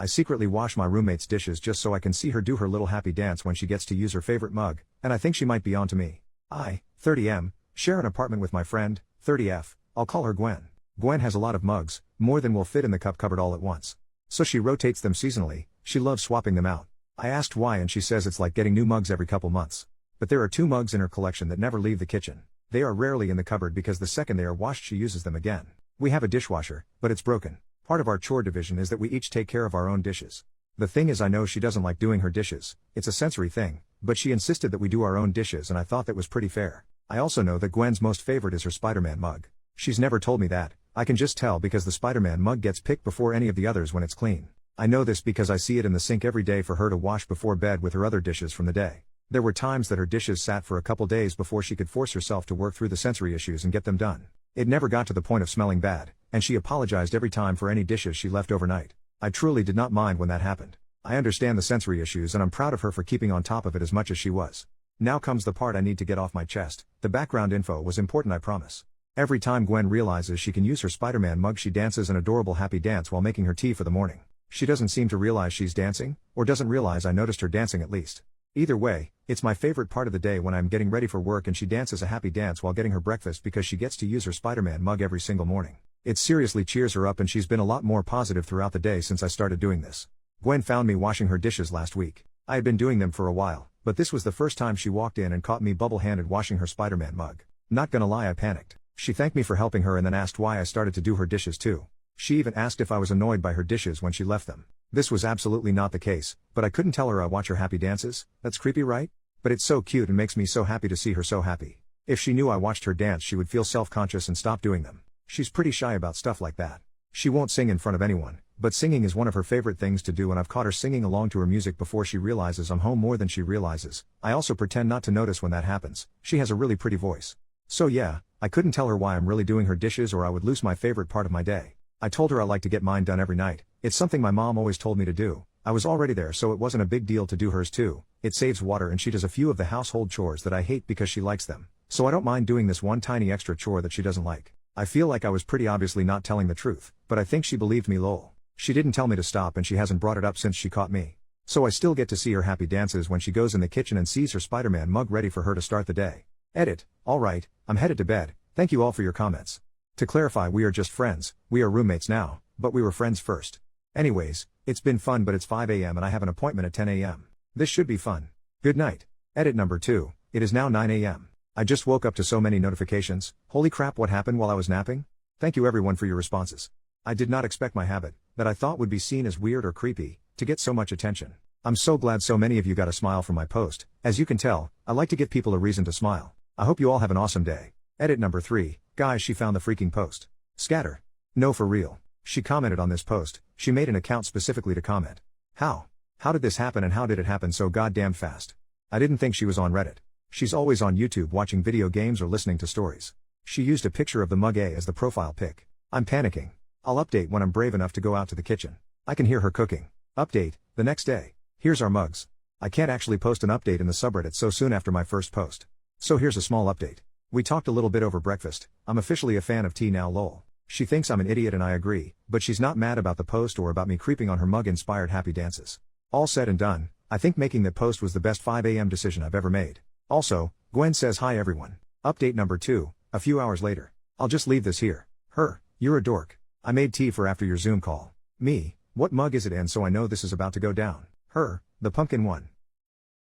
I secretly wash my roommate's dishes just so I can see her do her little happy dance when she gets to use her favorite mug, and I think she might be onto me. I, 30M, share an apartment with my friend, 30F, I'll call her Gwen. Gwen has a lot of mugs, more than will fit in the cup cupboard all at once. So she rotates them seasonally, she loves swapping them out. I asked why and she says it's like getting new mugs every couple months. But there are 2 mugs in her collection that never leave the kitchen. They are rarely in the cupboard because the second they are washed she uses them again. We have a dishwasher, but it's broken. Part of our chore division is that we each take care of our own dishes. The thing is I know she doesn't like doing her dishes, it's a sensory thing, but she insisted that we do our own dishes and I thought that was pretty fair. I also know that Gwen's most favorite is her Spider-Man mug. She's never told me that, I can just tell because the Spider-Man mug gets picked before any of the others when it's clean. I know this because I see it in the sink every day for her to wash before bed with her other dishes from the day. There were times that her dishes sat for a couple days before she could force herself to work through the sensory issues and get them done. It never got to the point of smelling bad, and she apologized every time for any dishes she left overnight. I truly did not mind when that happened. I understand the sensory issues and I'm proud of her for keeping on top of it as much as she was. Now comes the part I need to get off my chest. The background info was important, I promise. Every time Gwen realizes she can use her Spider-Man mug she dances an adorable happy dance while making her tea for the morning. She doesn't seem to realize she's dancing, or doesn't realize I noticed her dancing at least. Either way, it's my favorite part of the day when I'm getting ready for work and she dances a happy dance while getting her breakfast because she gets to use her Spider-Man mug every single morning. It seriously cheers her up and she's been a lot more positive throughout the day since I started doing this. Gwen found me washing her dishes last week. I had been doing them for a while, but this was the first time she walked in and caught me bubble-handed washing her Spider-Man mug. Not gonna lie, I panicked. She thanked me for helping her and then asked why I started to do her dishes too. She even asked if I was annoyed by her dishes when she left them. This was absolutely not the case, but I couldn't tell her I watch her happy dances. That's creepy, right? But it's so cute and makes me so happy to see her so happy. If she knew I watched her dance she would feel self-conscious and stop doing them. She's pretty shy about stuff like that. She won't sing in front of anyone, but singing is one of her favorite things to do and I've caught her singing along to her music before she realizes I'm home more than she realizes. I also pretend not to notice when that happens. She has a really pretty voice. So yeah, I couldn't tell her why I'm really doing her dishes or I would lose my favorite part of my day. I told her I like to get mine done every night. It's something my mom always told me to do. I was already there so it wasn't a big deal to do hers too. It saves water and she does a few of the household chores that I hate because she likes them. So I don't mind doing this one tiny extra chore that she doesn't like. I feel like I was pretty obviously not telling the truth, but I think she believed me lol. She didn't tell me to stop and she hasn't brought it up since she caught me. So I still get to see her happy dances when she goes in the kitchen and sees her Spider-Man mug ready for her to start the day. Edit. Alright, I'm headed to bed. Thank you all for your comments. To clarify, we are just friends, we are roommates now, but we were friends first. Anyways, it's been fun but it's 5 AM and I have an appointment at 10 AM. This should be fun. Good night. Edit number 2, it is now 9 AM. I just woke up to so many notifications. Holy crap, what happened while I was napping? Thank you everyone for your responses. I did not expect my habit, that I thought would be seen as weird or creepy, to get so much attention. I'm so glad so many of you got a smile from my post. As you can tell, I like to give people a reason to smile. I hope you all have an awesome day. Edit number 3, guys, she found the freaking post. Scatter. No, for real. She commented on this post. She made an account specifically to comment. How? How did this happen and how did it happen so goddamn fast? I didn't think she was on Reddit. She's always on YouTube watching video games or listening to stories. She used a picture of the mug A as the profile pic. I'm panicking. I'll update when I'm brave enough to go out to the kitchen. I can hear her cooking. Update, the next day. Here's our mugs. I can't actually post an update in the subreddit so soon after my first post. So here's a small update. We talked a little bit over breakfast. I'm officially a fan of tea now lol. She thinks I'm an idiot and I agree, but she's not mad about the post or about me creeping on her mug-inspired happy dances. All said and done, I think making that post was the best 5 AM decision I've ever made. Also, Gwen says hi everyone. Update number 2, a few hours later. I'll just leave this here. Her, you're a dork. I made tea for after your Zoom call. Me, what mug is it in so I know this is about to go down? Her, the pumpkin one.